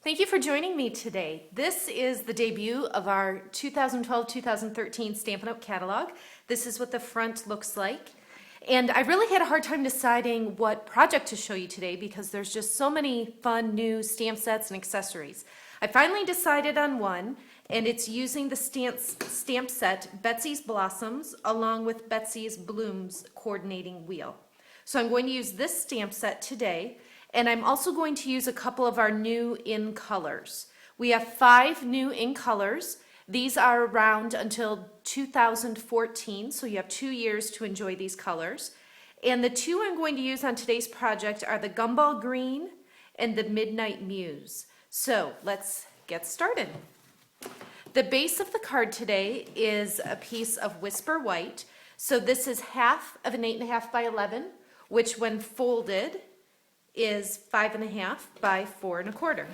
Thank you for joining me today. This is the debut of our 2012-2013 Stampin' Up! Catalog. This is what the front looks like. And I really had a hard time deciding what project to show you today because there's just so many fun new stamp sets and accessories. I finally decided on one, and it's using the stamp set Betsy's Blossoms along with Betsy's Blooms coordinating wheel. So I'm going to use this stamp set today. And I'm also going to use a couple of our new in colors. We have 5 new in colors. These are around until 2014, so you have 2 years to enjoy these colors. And the 2 I'm going to use on today's project are the Gumball Green and the Midnight Muse. So let's get started. The base of the card today is a piece of Whisper White. So this is half of an 8.5 by 11, which when folded is 5.5 by 4.25.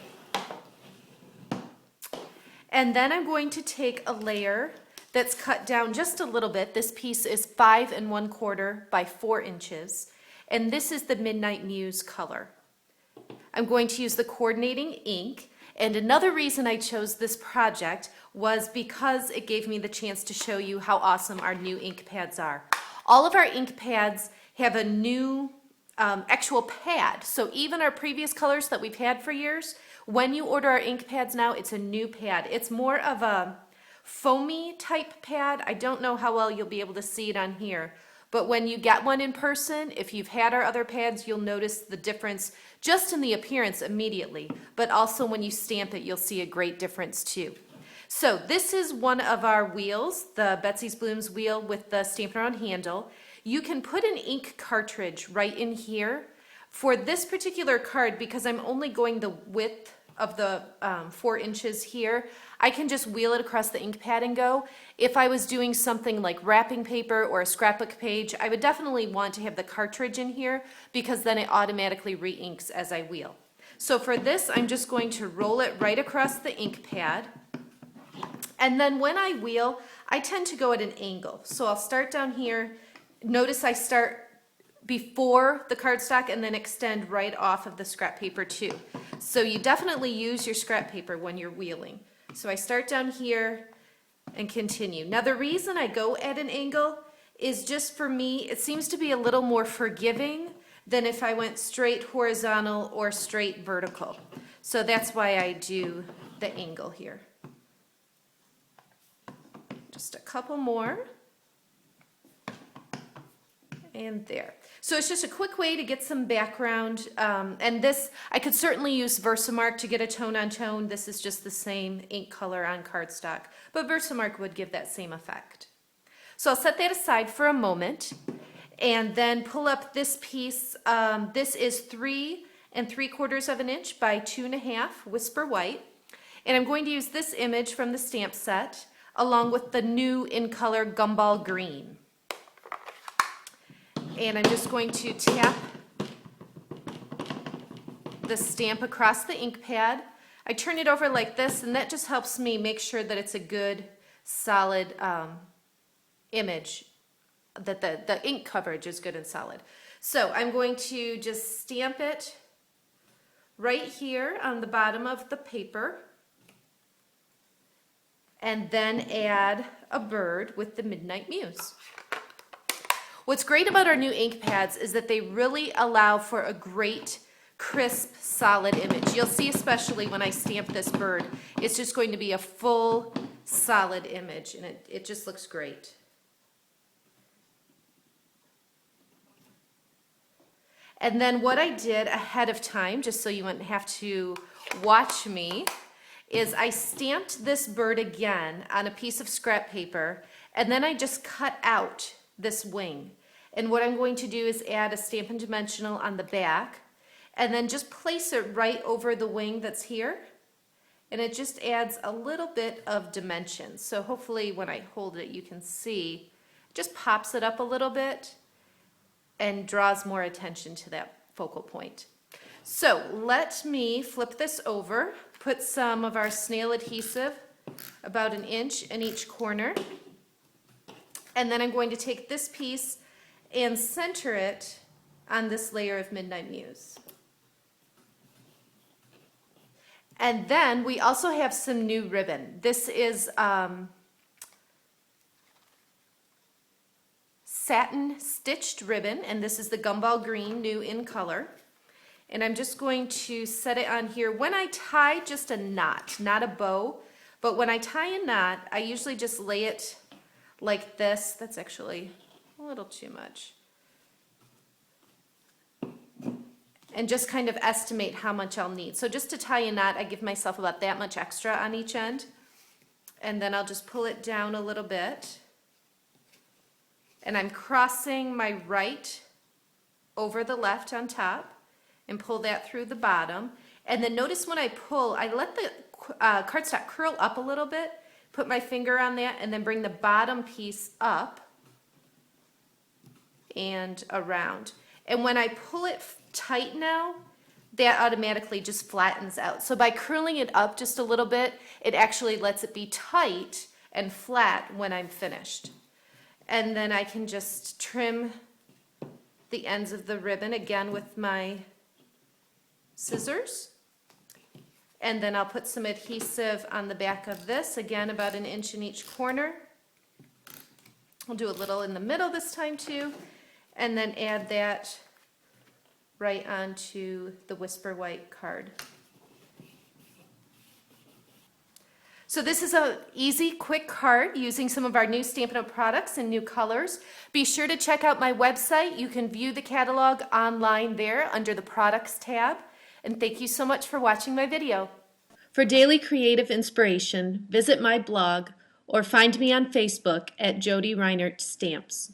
And then I'm going to take a layer that's cut down just a little bit. This piece is 5.25 by 4 inches. And this is the Midnight Muse color. I'm going to use the coordinating ink. And another reason I chose this project was because it gave me the chance to show you how awesome our new ink pads are. All of our ink pads have a new actual pad. So even our previous colors that we've had for years, when you order our ink pads now, it's a new pad. It's more of a foamy type pad. I don't know how well you'll be able to see it on here, but when you get one in person, if you've had our other pads, you'll notice the difference just in the appearance immediately, but also when you stamp it, you'll see a great difference too. So this is one of our wheels, the Betsy's Blooms wheel with the Stampin' Around handle. You can put an ink cartridge right in here. For this particular card, because I'm only going the width of the 4 inches here, I can just wheel it across the ink pad and go. If I was doing something like wrapping paper or a scrapbook page, I would definitely want to have the cartridge in here because then it automatically re-inks as I wheel. So for this, I'm just going to roll it right across the ink pad. And then when I wheel, I tend to go at an angle. So I'll start down here. Notice I start before the cardstock and then extend right off of the scrap paper too. So you definitely use your scrap paper when you're wheeling. So I start down here and continue. Now the reason I go at an angle is just for me, it seems to be a little more forgiving than if I went straight horizontal or straight vertical. So that's why I do the angle here. Just a couple more. And there. So it's just a quick way to get some background. And this, I could certainly use Versamark to get a tone on tone. This is just the same ink color on cardstock, but Versamark would give that same effect. So I'll set that aside for a moment and then pull up this piece. This is 3 3/4 of an inch by 2.5 Whisper White. And I'm going to use this image from the stamp set along with the new in color Gumball Green. And I'm just going to tap the stamp across the ink pad. I turn it over like this, and that just helps me make sure that it's a good, solid image, that the ink coverage is good and solid. So I'm going to just stamp it right here on the bottom of the paper, and then add a bird with the Midnight Muse. What's great about our new ink pads is that they really allow for a great, crisp, solid image. You'll see especially when I stamp this bird, it's just going to be a full, solid image, and it just looks great. And then what I did ahead of time, just so you wouldn't have to watch me, is I stamped this bird again on a piece of scrap paper, and then I just cut out this wing. And what I'm going to do is add a Stampin' Dimensional on the back and then just place it right over the wing that's here. And it just adds a little bit of dimension. So hopefully when I hold it you can see, it just pops it up a little bit and draws more attention to that focal point. So let me flip this over, put some of our snail adhesive about 1 inch in each corner. And then I'm going to take this piece and center it on this layer of Midnight Muse. And then we also have some new ribbon. This is satin stitched ribbon, and this is the Gumball Green, new in color. And I'm just going to set it on here. When I tie just a knot, not a bow, but when I tie a knot, I usually just lay it like this. That's actually a little too much. And just kind of estimate how much I'll need. So just to tie a knot, I give myself about that much extra on each end. And then I'll just pull it down a little bit. And I'm crossing my right over the left on top and pull that through the bottom. And then notice when I pull, I let the cardstock curl up a little bit, put my finger on that, and then bring the bottom piece up and around. And when I pull it tight now, that automatically just flattens out. So by curling it up just a little bit, it actually lets it be tight and flat when I'm finished. And then I can just trim the ends of the ribbon again with my scissors. And then I'll put some adhesive on the back of this, again about 1 inch in each corner. I'll do a little in the middle this time too, and then add that right onto the Whisper White card. So this is an easy, quick card using some of our new Stampin' Up! Products in new colors. Be sure to check out my website. You can view the catalog online there under the Products tab. And thank you so much for watching my video. For daily creative inspiration, visit my blog or find me on Facebook at Jody Reinert Stamps.